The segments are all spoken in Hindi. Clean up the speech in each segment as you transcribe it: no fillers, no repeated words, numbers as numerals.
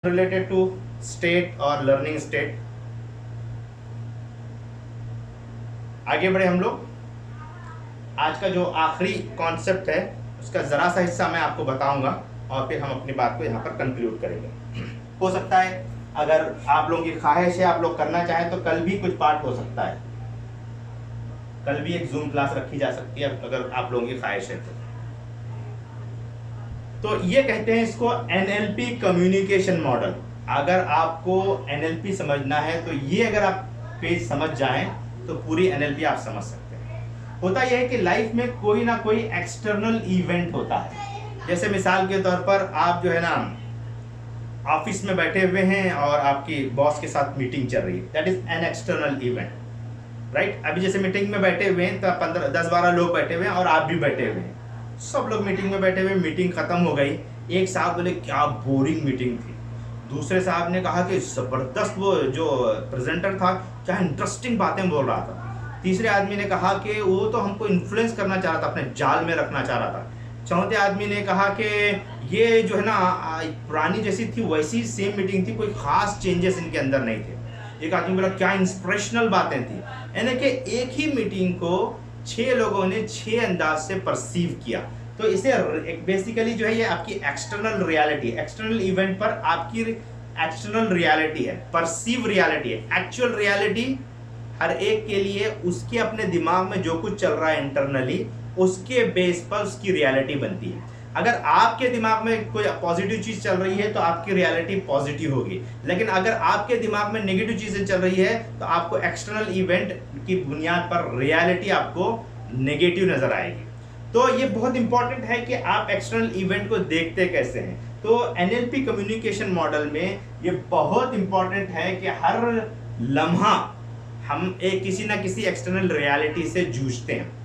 रिलेटेड टू स्टेट और लर्निंग स्टेट। आगे बढ़े हम लोग। आज का जो आखिरी कॉन्सेप्ट है उसका ज़रा सा हिस्सा मैं आपको बताऊंगा और फिर हम अपनी बात को यहाँ पर कंक्लूड करेंगे। हो सकता है अगर आप लोगों की ख्वाहिश है, आप लोग करना चाहें तो कल भी कुछ पार्ट हो सकता है, कल भी एक जूम क्लास रखी जा सकती है अगर आप लोगों की ख्वाहिश है तो ये कहते हैं इसको एनएलपी कम्युनिकेशन मॉडल। अगर आपको एनएलपी समझना है तो ये अगर आप पेज समझ जाएं तो पूरी एनएलपी आप समझ सकते हैं। होता यह है कि लाइफ में कोई ना कोई एक्सटर्नल इवेंट होता है। जैसे मिसाल के तौर पर आप जो है ना ऑफिस में बैठे हुए हैं और आपकी बॉस के साथ मीटिंग चल रही है, that is an external event, right. अभी जैसे मीटिंग में बैठे हुए हैं तो 10-12 लोग बैठे हुए हैं और आप भी बैठे हुए हैं, सब लोग मीटिंग में बैठे हुए, मीटिंग खत्म हो गई। एक साहब बोले क्या बोरिंग मीटिंग थी, दूसरे साहब ने कहा कि जबरदस्त, वो जो प्रेजेंटर था क्या इंटरेस्टिंग बातें बोल रहा था। तीसरे आदमी ने कहा कि वो तो हमको इन्फ्लुएंस करना चाह रहा था, अपने जाल में रखना चाह रहा था। चौथे आदमी ने कहा कि ये जो है ना पुरानी जैसी थी वैसी सेम मीटिंग थी, कोई खास चेंजेस इनके अंदर नहीं थे। एक आदमी बोला क्या इंस्पिरेशनल बातें थी। यानी कि एक ही मीटिंग को 6 लोगों ने 6 अंदाज से परसीव किया। तो इसे बेसिकली जो है ये आपकी एक्सटर्नल रियलिटी, एक्सटर्नल इवेंट पर आपकी एक्सटर्नल रियलिटी है, परसीव रियलिटी है। एक्चुअल रियलिटी हर एक के लिए उसके अपने दिमाग में जो कुछ चल रहा है इंटरनली, उसके बेस पर उसकी रियलिटी बनती है। अगर आपके दिमाग में कोई पॉजिटिव चीज चल रही है तो आपकी रियलिटी पॉजिटिव होगी, लेकिन अगर आपके दिमाग में नेगेटिव चीजें चल रही है तो आपको एक्सटर्नल इवेंट की बुनियाद पर रियलिटी आपको नेगेटिव नजर आएगी। तो ये बहुत इंपॉर्टेंट है कि आप एक्सटर्नल इवेंट को देखते कैसे हैं। तो एनएलपी कम्युनिकेशन मॉडल में ये बहुत इंपॉर्टेंट है कि हर लम्हा हम एक किसी ना किसी एक्सटर्नल रियलिटी से जूझते हैं।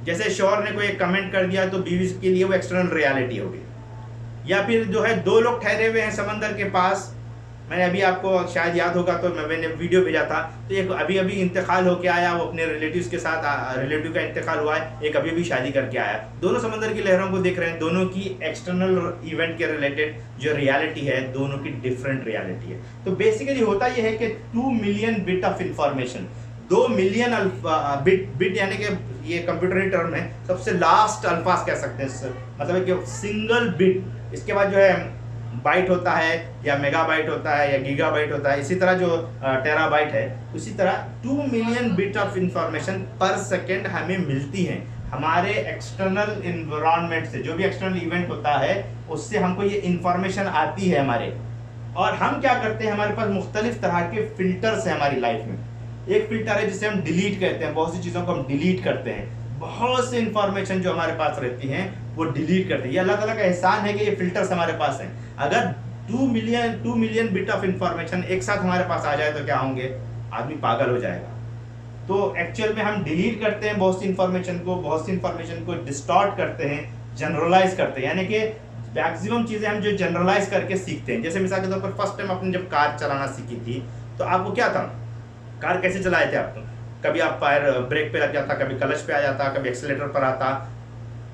जैसे शौहर ने कोई एक कमेंट कर दिया तो बीवी के लिए वो एक्सटर्नल रियलिटी होगी, या फिर जो है 2 लोग ठहरे हुए हैं समंदर के पास। मैंने अभी आपको शायद याद होगा तो मैंने वीडियो भेजा था, तो एक अभी अभी इंतकाल होके आया, वो अपने रिलेटिव्स के साथ, रिलेटिव का इंतकाल हुआ है, एक अभी अभी शादी करके आया। दोनों समंदर की लहरों को देख रहे हैं, दोनों की एक्सटर्नल इवेंट के रिलेटेड जो रियलिटी है दोनों की डिफरेंट रियलिटी है। तो बेसिकली होता यह है कि 2 million bit of information, 2 million bit यानी कि ये कंप्यूटरी टर्म है, सबसे लास्ट अल्फाज कह सकते हैं, मतलब कि सिंगल बिट। इसके बाद जो है बाइट होता है या मेगाबाइट होता है या गीगाबाइट होता है, इसी तरह जो टेराबाइट है, उसी तरह 2 मिलियन बिट ऑफ इंफॉर्मेशन पर सेकेंड हमें मिलती है हमारे एक्सटर्नल इन्वायरमेंट से। जो भी एक्सटर्नल इवेंट होता है उससे हमको ये इंफॉर्मेशन आती है हमारे, और हम क्या करते हैं, हमारे पास मुख्तलिफ तरह के फिल्टर्स हैं हमारी लाइफ में। एक फिल्टर है जिसे हम डिलीट कहते हैं, बहुत सी चीज़ों को हम डिलीट करते हैं, बहुत सी इंफॉर्मेशन जो हमारे पास रहती है वो डिलीट करते हैं। ये अल्लाह ताला का एहसान है कि ये फिल्टर्स हमारे पास हैं। अगर 2 मिलियन बिट ऑफ इंफॉर्मेशन एक साथ हमारे पास आ जाए तो क्या होंगे, आदमी पागल हो जाएगा। तो एक्चुअल में हम डिलीट करते हैं बहुत सी इंफॉर्मेशन को डिस्टॉर्ट करते हैं, जनरलाइज करते हैं, यानी कि मैक्सिमम चीज़ें हम जो जनरलाइज करके सीखते हैं। जैसे मिसाल के तौर पर फर्स्ट टाइम आपने जब कार चलाना सीखी थी तो आपको क्या था, कार कैसे चलाए थे आप? कभी आप पैर ब्रेक पे लग जाता, कभी क्लच पे आ जाता, कभी एक्सीलेटर पर आता,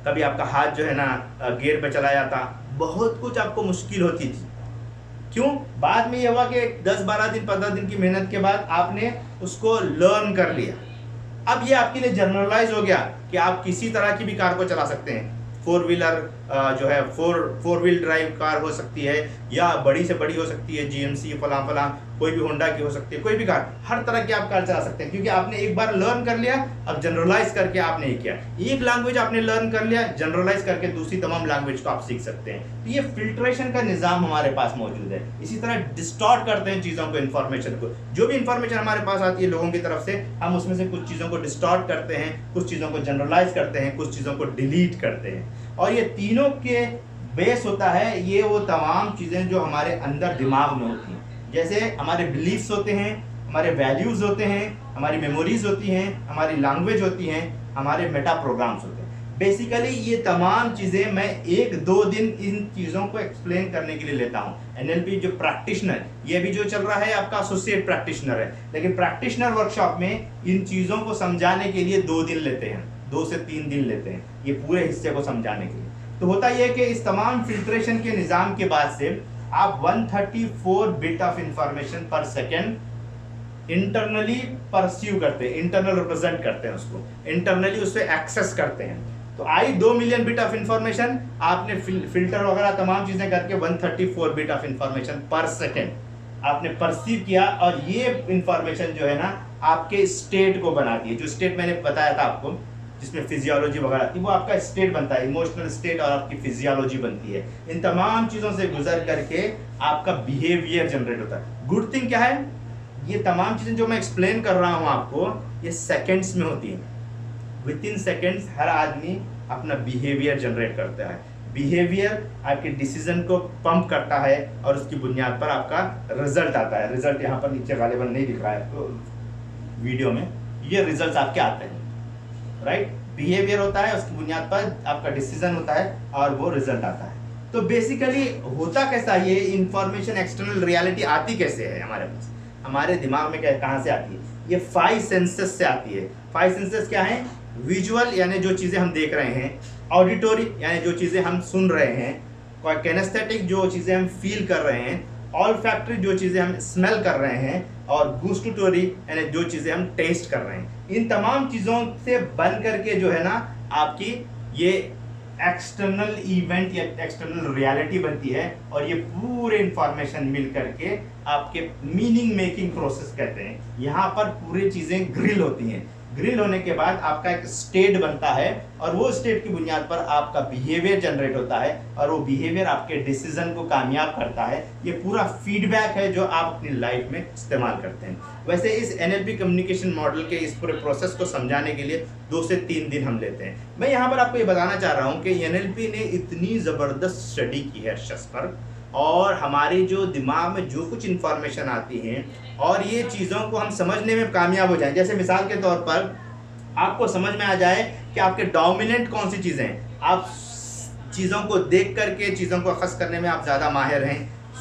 कभी आपका हाथ जो है ना गियर पे चला जाता, बहुत कुछ आपको मुश्किल होती थी। क्यों? बाद में ये हुआ कि 10-12 दिन 15 दिन की मेहनत के बाद आपने उसको लर्न कर लिया। अब ये आपके लिए जनरलाइज हो गया कि आप किसी तरह की भी कार को चला सकते हैं। 4 व्हीलर जो है 4 व्हील ड्राइव कार हो सकती है, या बड़ी से बड़ी हो सकती है, जीएमसी फलां कोई भी होंडा की हो सकती है, कोई भी कार, हर तरह की आप कार चला सकते हैं, क्योंकि आपने एक बार लर्न कर लिया। अब जनरलाइज करके आपने ये किया, एक लैंग्वेज आपने लर्न कर लिया, जनरलाइज करके दूसरी तमाम लैंग्वेज को आप सीख सकते हैं। तो ये फिल्ट्रेशन का निज़ाम हमारे पास मौजूद है। इसी तरह डिस्टॉर्ट करते हैं चीज़ों को, इन्फॉर्मेशन को। जो भी इन्फॉर्मेशन हमारे पास आती है लोगों की तरफ से, हम उसमें से कुछ चीज़ों को डिस्टॉर्ट करते हैं, कुछ चीज़ों को जनरलाइज करते हैं, कुछ चीज़ों को डिलीट करते हैं। और ये तीनों के बेस होता है ये वो तमाम चीज़ें जो हमारे अंदर दिमाग में होती हैं। जैसे हमारे बिलीफ्स होते हैं, हमारे वैल्यूज़ होते हैं, हमारी मेमोरीज होती हैं, हमारी लैंग्वेज होती हैं, हमारे मेटा प्रोग्राम्स होते हैं। बेसिकली ये तमाम चीज़ें मैं 1-2 दिन इन चीज़ों को एक्सप्लेन करने के लिए लेता हूँ। एनएलपी जो प्रैक्टिशनर, ये भी जो चल रहा है आपका एसोसिएट प्रैक्टिशनर है, लेकिन प्रैक्टिशनर वर्कशॉप में इन चीज़ों को समझाने के लिए 2 दिन लेते हैं, 2 से 3 दिन लेते हैं ये पूरे हिस्से को समझाने के लिए। तो होता यह है कि इस तमाम फिल्ट्रेशन के निज़ाम के बाद से आप 134 बिट ऑफ इंफॉर्मेशन पर सेकेंड इंटरनली परसीव करते हैं, इंटरनल रिप्रेजेंट करते हैं, उसको इंटरनली उससे एक्सेस करते हैं। तो आई 2 मिलियन बिट ऑफ इंफॉर्मेशन, आपने फिल्टर वगैरह तमाम चीजें करके 134 बिट ऑफ इंफॉर्मेशन पर सेकेंड आपने परसीव किया, और ये इंफॉर्मेशन जो है ना आपके स्टेट को बनाती है। जो स्टेट मैंने बताया था आपको, जिसमें फिजियोलॉजी वगैरह थी, वो आपका स्टेट बनता है, इमोशनल स्टेट और आपकी फिजियोलॉजी बनती है। इन तमाम चीज़ों से गुजर करके आपका बिहेवियर जनरेट होता है। गुड थिंग क्या है, ये तमाम चीज़ें जो मैं एक्सप्लेन कर रहा हूँ आपको, ये सेकेंड्स में होती हैं। विद इन सेकेंड्स हर आदमी अपना बिहेवियर जनरेट करता है। बिहेवियर आपके डिसीजन को पंप करता है और उसकी बुनियाद पर आपका रिजल्ट आता है। रिजल्ट यहाँ पर नीचे गालिबन नहीं दिख रहा है तो वीडियो में, ये रिजल्ट आपके आते हैं, राइट। बिहेवियर होता है, उसकी बुनियाद पर आपका डिसीजन होता है और वो रिजल्ट आता है। तो बेसिकली होता कैसा, ये इंफॉर्मेशन एक्सटर्नल रियलिटी आती कैसे है हमारे पास, हमारे दिमाग में कहाँ से आती है, ये 5 सेंसेस से आती है। 5 सेंसेस क्या है, विजुअल यानी जो चीज़ें हम देख रहे हैं, ऑडिटोरी यानी जो चीज़ें हम सुन रहे हैं, कैनेस्थेटिक जो चीज़ें हम फील कर रहे हैं, ऑल्फैक्टरी जो चीज़ें हम स्मेल कर रहे हैं, और गुस्टोरी यानी जो चीज़ें हम टेस्ट कर रहे हैं। इन तमाम चीज़ों से बन करके जो है ना आपकी ये एक्सटर्नल इवेंट या एक्सटर्नल रियलिटी बनती है, और ये पूरे इंफॉर्मेशन मिल करके आपके मीनिंग मेकिंग प्रोसेस कहते हैं। यहाँ पर पूरी चीज़ें ग्रिल होती हैं। ग्रिल होने के बाद आपका एक स्टेट बनता है, और वो स्टेट की बुनियाद पर आपका बिहेवियर जनरेट होता है, और वो बिहेवियर आपके डिसीजन को कामयाब करता है। ये पूरा फीडबैक है जो आप अपनी लाइफ में इस्तेमाल करते हैं। वैसे इस NLP कम्युनिकेशन मॉडल के इस पूरे प्रोसेस को समझाने के लिए 2 से 3 दिन हम लेते हैं। मैं यहाँ पर आपको ये बताना चाह रहा हूँ कि NLP ने इतनी ज़बरदस्त स्टडी की है शख्स पर, और हमारे जो दिमाग में जो कुछ इन्फॉर्मेशन आती है और ये चीज़ों को हम समझने में कामयाब हो जाएं। जैसे मिसाल के तौर पर आपको समझ में आ जाए कि आपके डोमिनेंट कौन सी चीज़ें हैं, आप चीज़ों को देख करके चीज़ों को अखज़ करने में आप ज़्यादा माहिर हैं,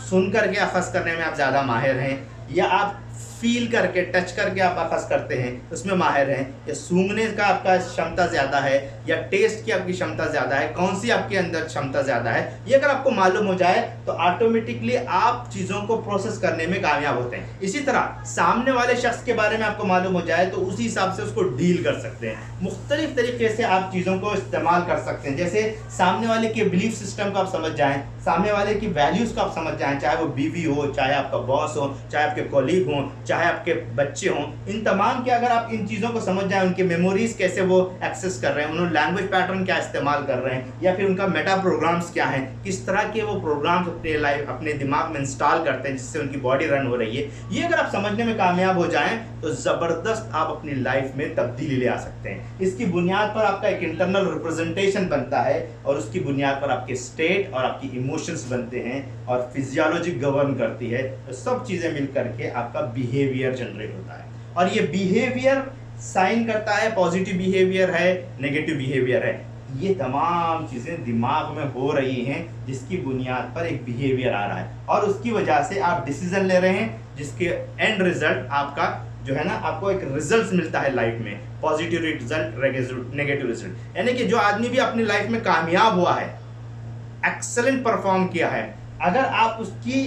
सुन करके अखज़ करने में आप ज़्यादा माहिर हैं, या आप फील करके टच करके आप अखज़ करते हैं उसमें माहिर हैं, या सूंघने का आपका क्षमता ज़्यादा है, या टेस्ट की आपकी क्षमता ज़्यादा है, कौन सी आपके अंदर क्षमता ज़्यादा है, ये अगर आपको मालूम हो जाए तो ऑटोमेटिकली आप चीज़ों को प्रोसेस करने में कामयाब होते हैं। इसी तरह सामने वाले शख्स के बारे में आपको मालूम हो जाए तो उसी हिसाब से उसको डील कर सकते हैं। मुख्तलिफ तरीके से आप चीज़ों को इस्तेमाल कर सकते हैं। जैसे सामने वाले के बिलीफ सिस्टम को आप समझ जाएँ, सामने वाले की वैल्यूज़ को आप समझ जाएँ, चाहे वो बीवी हो, चाहे आपका बॉस हो, चाहे आपके कॉलीग हों, चाहे आपके बच्चे हों, इन तमाम के अगर आप इन चीज़ों को समझ जाएं, उनके मेमोरीज कैसे वो एक्सेस कर रहे हैं, उन्होंने लैंग्वेज पैटर्न क्या इस्तेमाल कर रहे हैं, या फिर उनका मेटा प्रोग्राम्स क्या हैं, किस तरह के वो प्रोग्राम्स अपने दिमाग में इंस्टॉल करते हैं जिससे उनकी बॉडी रन हो रही है, ये अगर आप समझने में कामयाब हो जाएं तो ज़बरदस्त आप अपनी लाइफ में तब्दीली ले आ सकते हैं। इसकी बुनियाद पर आपका एक इंटरनल रिप्रेजेंटेशन बनता है, और उसकी बुनियाद पर आपके स्टेट और आपकी इमोशंस बनते हैं, और फिजियोलॉजी गवर्न करती है। तो सब चीज़ें मिल करके आपका बिहेवियर जनरेट होता है, और ये बिहेवियर साइन करता है पॉजिटिव बिहेवियर है, नेगेटिव बिहेवियर है। ये तमाम चीज़ें दिमाग में हो रही हैं जिसकी बुनियाद पर एक बिहेवियर आ रहा है, और उसकी वजह से आप डिसीजन ले रहे हैं जिसके एंड रिजल्ट आपका जो है ना आपको एक रिजल्ट मिलता है लाइफ में, पॉजिटिव रिजल्ट, नेगेटिव रिजल्ट। यानी कि जो आदमी भी अपनी लाइफ में कामयाब हुआ है, एक्सेलेंट परफॉर्म किया है, अगर आप उसकी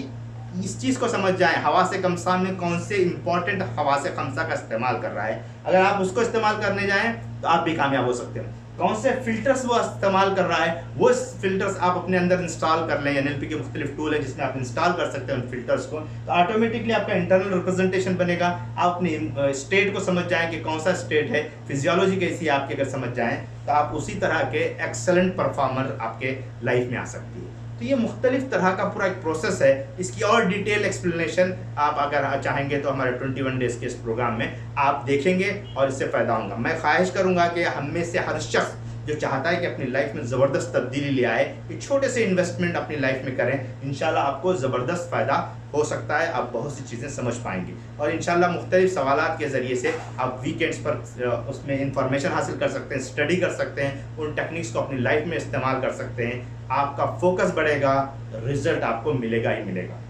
इस चीज़ को समझ जाएं, हवा से कमसा में कौन से इंपॉर्टेंट हवा से कमसा का इस्तेमाल कर रहा है, अगर आप उसको इस्तेमाल करने जाएं तो आप भी कामयाब हो सकते हैं। कौन से फिल्टर्स वो इस्तेमाल कर रहा है, वो फिल्टर्स आप अपने अंदर इंस्टॉल कर लें। NLP के मुख्तलिफ टूल है जिसमें आप इंस्टॉल कर सकते हैं उन फिल्टर्स को, तो ऑटोमेटिकली आपका इंटरनल रिप्रेजेंटेशन बनेगा। आप अपने स्टेट को समझ जाएं कि कौन सा स्टेट है, फिजियोलॉजी कैसी है आपकी अगर समझ जाएं तो आप उसी तरह के एक्सेलेंट परफॉर्मर आपके लाइफ में आ सकती है। तो ये मुख्तलिफ तरह का पूरा एक प्रोसेस है। इसकी और डिटेल एक्सप्लेनेशन आप अगर चाहेंगे तो हमारे 21 डेज़ के इस प्रोग्राम में आप देखेंगे और इससे फ़ायदा होगा। मैं ख्वाहिश करूँगा कि हम में से हर शख्स जो चाहता है कि अपनी लाइफ में ज़बरदस्त तब्दीली ले आए, एक छोटे से इन्वेस्टमेंट अपनी लाइफ में करें, इंशाल्लाह आपको ज़बरदस्त फ़ायदा हो सकता है। आप बहुत सी चीज़ें समझ पाएंगे, और इंशाल्लाह मुख्तलिफ सवालात के ज़रिए से आप वीकेंड्स पर उसमें इंफॉर्मेशन हासिल कर सकते हैं, स्टडी कर सकते हैं, उन टेक्निक्स को अपनी लाइफ में इस्तेमाल कर सकते हैं। आपका फोकस बढ़ेगा, रिजल्ट आपको मिलेगा ही मिलेगा।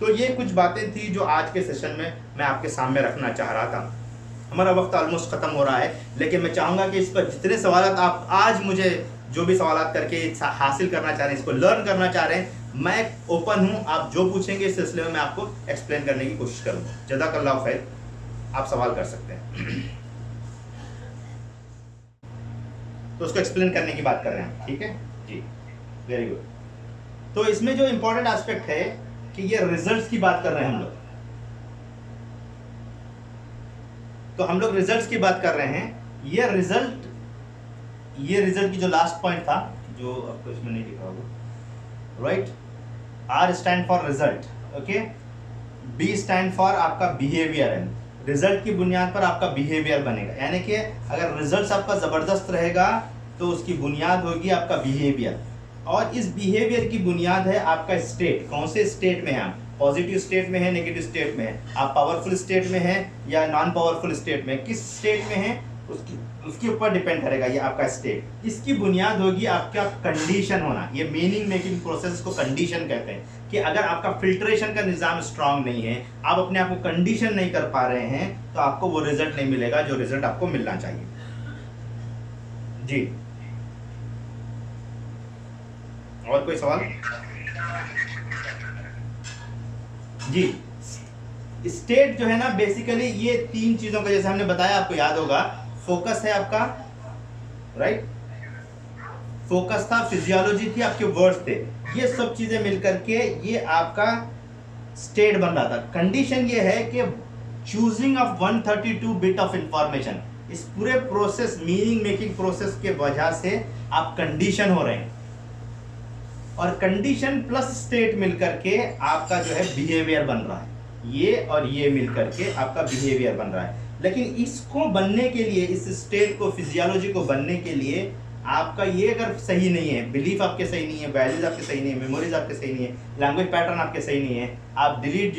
तो ये कुछ बातें थी जो आज के सेशन में मैं आपके सामने रखना चाह रहा था। हमारा वक्त ऑलमोस्ट ख़त्म हो रहा है, लेकिन मैं चाहूँगा कि इस पर जितने सवाल आप आज मुझे जो भी सवाल करके हासिल करना चाह रहे हैं, इसको लर्न करना चाह रहे हैं, मैं ओपन हूं। आप जो पूछेंगे इस सिलसिले में मैं आपको एक्सप्लेन करने की कोशिश करूंगा। जज़ाकल्लाह खैर, आप सवाल कर सकते हैं। तो उसको एक्सप्लेन करने की बात कर रहे हैं, ठीक है जी, वेरी गुड। तो इसमें जो इंपॉर्टेंट एस्पेक्ट है कि ये रिजल्ट्स की बात कर रहे हैं हम लोग। तो हम लोग रिजल्ट्स की बात कर रहे हैं। ये रिजल्ट की जो लास्ट पॉइंट था, जो आपको इसमें नहीं लिखा होगा, right, R stand for result, okay, B stand for आपका बिहेवियर है। रिजल्ट की बुनियाद पर आपका बिहेवियर बनेगा, यानी कि अगर रिजल्ट आपका जबरदस्त रहेगा तो उसकी बुनियाद होगी आपका बिहेवियर, और इस बिहेवियर की बुनियाद है आपका स्टेट। कौन से स्टेट में है आप, पॉजिटिव स्टेट में है, नेगेटिव स्टेट में है, आप पावरफुल स्टेट में है या नॉन पावरफुल स्टेट में, किस स्टेट में है उसके ऊपर डिपेंड करेगा ये आपका स्टेट। इसकी बुनियाद होगी आपका कंडीशन होना। ये मीनिंग मेकिंग प्रोसेस को कंडीशन कहते हैं कि अगर आपका फिल्ट्रेशन का निज़ाम स्ट्रांग नहीं है, आप अपने आप को कंडीशन नहीं कर पा रहे हैं, तो आपको वो रिजल्ट नहीं मिलेगा जो रिजल्ट आपको मिलना चाहिए। जी, और कोई सवाल? जी, स्टेट जो है ना, बेसिकली ये तीन चीजों का, जैसे हमने बताया, आपको याद होगा, फोकस है आपका, राइट, फोकस था, फिजियोलॉजी थी, आपके वर्ड्स थे, ये सब चीजें मिलकर के ये आपका स्टेट बन रहा था। कंडीशन ये है कि choosing of 132 bit of information, इस पूरे प्रोसेस, मीनिंग मेकिंग प्रोसेस के वजह से आप कंडीशन हो रहे हैं, और कंडीशन प्लस स्टेट मिलकर के आपका जो है बिहेवियर बन रहा है। ये और ये मिलकर के आपका बिहेवियर बन रहा है। लेकिन इसको बनने के लिए, इस स्टेट को, फिजियोलॉजी को बनने के लिए आपका ये अगर सही नहीं है, बिलीफ आपके सही नहीं है, वैल्यूज आपके सही नहीं है, मेमोरीज आपके सही नहीं है, लैंग्वेज पैटर्न आपके सही नहीं है, आप डिलीट,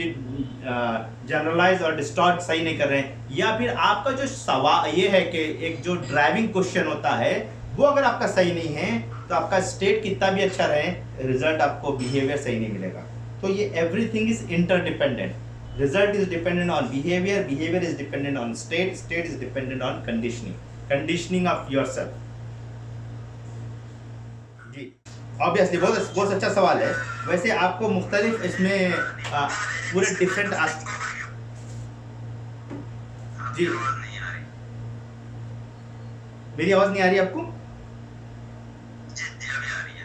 जनरलाइज और डिस्टॉर्ट सही नहीं कर रहे हैं, या फिर आपका जो सवाल ये है कि एक जो ड्राइविंग क्वेश्चन होता है वो अगर आपका सही नहीं है, तो आपका स्टेट कितना भी अच्छा रहे, रिजल्ट आपको बिहेवियर सही नहीं मिलेगा। तो ये everything is interdependent. Result is dependent on behaviour, behaviour is dependent on state, state is dependent on conditioning of yourself. जी, ऑब्वियसली बहुत अच्छा सवाल है। वैसे आपको मुख्तलिफ इसमें पूरे डिफरेंट जी, मेरी आवाज नहीं आ रही आपको?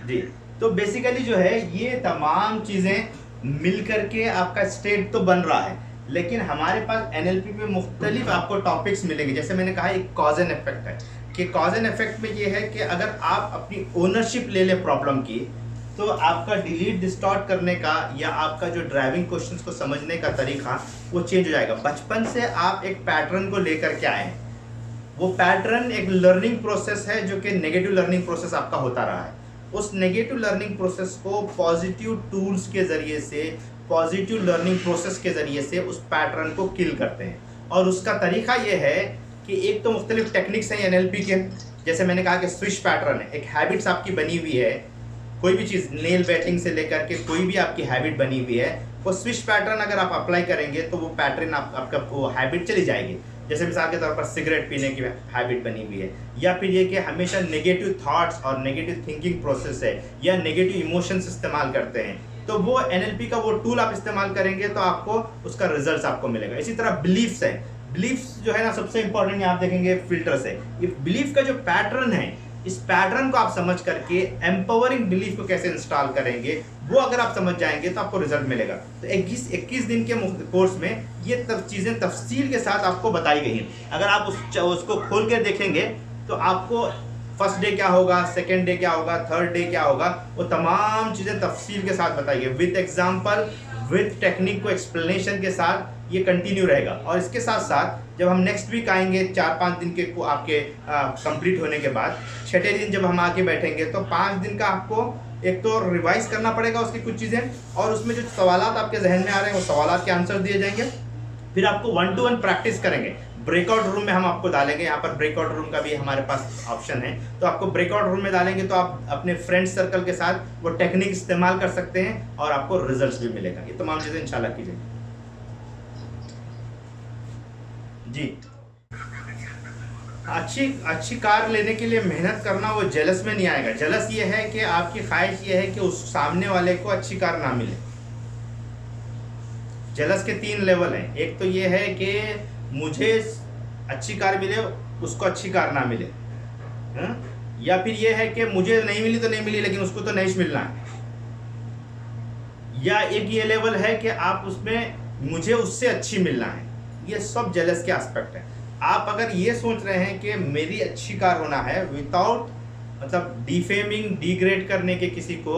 जी, तो बेसिकली जो है ये तमाम चीजें मिलकर के आपका स्टेट तो बन रहा है, लेकिन हमारे पास एनएलपी में मुख्तलिफ आपको टॉपिक्स मिलेंगे। जैसे मैंने कहा, एक कॉज एंड इफेक्ट है, कि कॉज एंड इफेक्ट में ये है कि अगर आप अपनी ओनरशिप ले ले प्रॉब्लम की, तो आपका डिलीट डिस्टॉर्ट करने का या आपका जो ड्राइविंग क्वेश्चंस को समझने का तरीका वो चेंज हो जाएगा। बचपन से आप एक पैटर्न को लेकर के आए हैं, वो पैटर्न एक लर्निंग प्रोसेस है जो कि नेगेटिव लर्निंग प्रोसेस आपका होता रहा है। उस नेगेटिव लर्निंग प्रोसेस को पॉजिटिव टूल्स के ज़रिए से, पॉजिटिव लर्निंग प्रोसेस के ज़रिए से उस पैटर्न को किल करते हैं। और उसका तरीका ये है कि एक तो मुख्तलिफ टेक्निक्स हैं एनएलपी के, जैसे मैंने कहा कि स्विच पैटर्न है, एक हैबिट्स आपकी बनी हुई है, कोई भी चीज़, नेल बैटिंग से लेकर के कोई भी आपकी हैबिट बनी हुई है, वो स्विच पैटर्न अगर आप अप्लाई करेंगे तो वो पैटर्न आपका वो हैबिट चली जाएगी। जैसे मिसाल के तौर पर सिगरेट पीने की हैबिट बनी हुई है, या फिर ये कि हमेशा नेगेटिव थॉट्स और नेगेटिव थिंकिंग प्रोसेस है, या नेगेटिव इमोशंस इस्तेमाल करते हैं, तो वो एनएलपी का वो टूल आप इस्तेमाल करेंगे तो आपको उसका रिजल्ट आपको मिलेगा। इसी तरह बिलीफ्स है, बिलीफ्स जो है ना सबसे इंपॉर्टेंट यहाँ आप देखेंगे फिल्टर्स है। ये बिलीफ का जो पैटर्न है, इस पैटर्न को आप समझ करके एम्पावरिंग बिलीफ को कैसे इंस्टॉल करेंगे, वो अगर आप समझ जाएंगे तो आपको रिजल्ट मिलेगा। तो 21 दिन के कोर्स में ये चीज़ें तफसील के साथ आपको बताई गई हैं। अगर आप उसको खोल के देखेंगे तो आपको फर्स्ट डे क्या होगा, सेकेंड डे क्या होगा, थर्ड डे क्या होगा, वो तमाम चीज़ें तफसील के साथ बताई गई, विद एग्जाम्पल, विद टेक्निक को एक्सप्लेनेशन के साथ ये कंटिन्यू रहेगा। और इसके साथ साथ जब हम नेक्स्ट वीक आएंगे 4-5 दिन के आपके कंप्लीट होने के बाद, छठे दिन जब हम आके बैठेंगे तो 5 दिन का आपको एक तो रिवाइज करना पड़ेगा उसकी कुछ चीज़ें, और उसमें जो सवालात आपके जहन में आ रहे हैं वो सवालात के आंसर दिए जाएंगे। फिर आपको 1-to-1 प्रैक्टिस करेंगे, ब्रेकआउट रूम में हम आपको डालेंगे, यहाँ पर ब्रेकआउट रूम का भी हमारे पास ऑप्शन है, तो आपको ब्रेकआउट रूम में डालेंगे तो आप अपने फ्रेंड सर्कल के साथ वो टेक्निक इस्तेमाल कर सकते हैं और आपको रिजल्ट भी मिलेगा। ये तमाम चीज़ें इंशाल्लाह कीजिए। जी अच्छी अच्छी कार लेने के लिए मेहनत करना वो जेलस में नहीं आएगा। जेलस ये है कि आपकी ख्वाहिश ये है कि उस सामने वाले को अच्छी कार ना मिले। जेलस के 3 लेवल हैं। एक तो ये है कि मुझे अच्छी कार मिले, उसको अच्छी कार ना मिले, है? या फिर ये है कि मुझे नहीं मिली तो नहीं मिली, लेकिन उसको तो नहीं मिलना है। या एक ये लेवल है कि आप उसमें मुझे उससे अच्छी मिलना है। ये सब जेलस के एस्पेक्ट है। आप अगर ये सोच रहे हैं कि मेरी अच्छी कार होना है विदाउट मतलब डिफेमिंग, डिग्रेड करने के किसी को,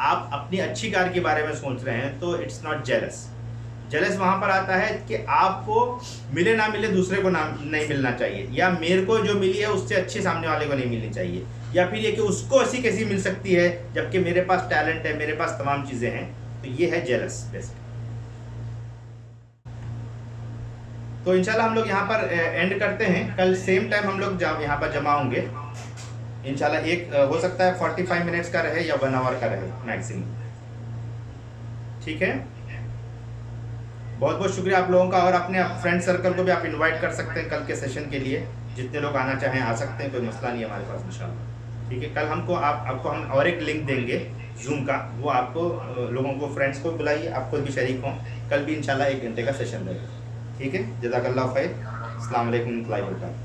आप अपनी अच्छी कार के बारे में सोच रहे हैं, तो इट्स नॉट जेलस। जेलस वहां पर आता है कि आपको मिले ना मिले दूसरे को ना नहीं मिलना चाहिए, या मेरे को जो मिली है उससे अच्छी सामने वाले को नहीं मिलनी चाहिए, या फिर ये कि उसको ऐसी कैसी मिल सकती है जबकि मेरे पास टैलेंट है, मेरे पास तमाम चीज़ें हैं। तो ये है जेलस बेस्ट। तो इंशाल्लाह हम लोग यहाँ पर एंड करते हैं। कल सेम टाइम हम लोग यहाँ पर जमा होंगे इंशाल्लाह। एक हो सकता है 45 मिनट्स का रहे या 1 आवर का रहे मैक्सिमम। ठीक है, बहुत बहुत शुक्रिया आप लोगों का। और अपने फ्रेंड सर्कल को भी आप इनवाइट कर सकते हैं कल के सेशन के लिए। जितने लोग आना चाहें आ सकते हैं, कोई मसला नहीं है हमारे पास इंशाल्लाह। ठीक है, कल आपको हम और एक लिंक देंगे जूम का, वो आपको लोगों को, फ्रेंड्स को बुलाइए, आप खुद भी शरीक हों। कल भी इंशाल्लाह 1 घंटे का सेशन रहेगा। ठीक है, जज़ाकल्लाह खैर। अस्सलाम वालेकुम व रहमतुल्लाहि व बरकातहू।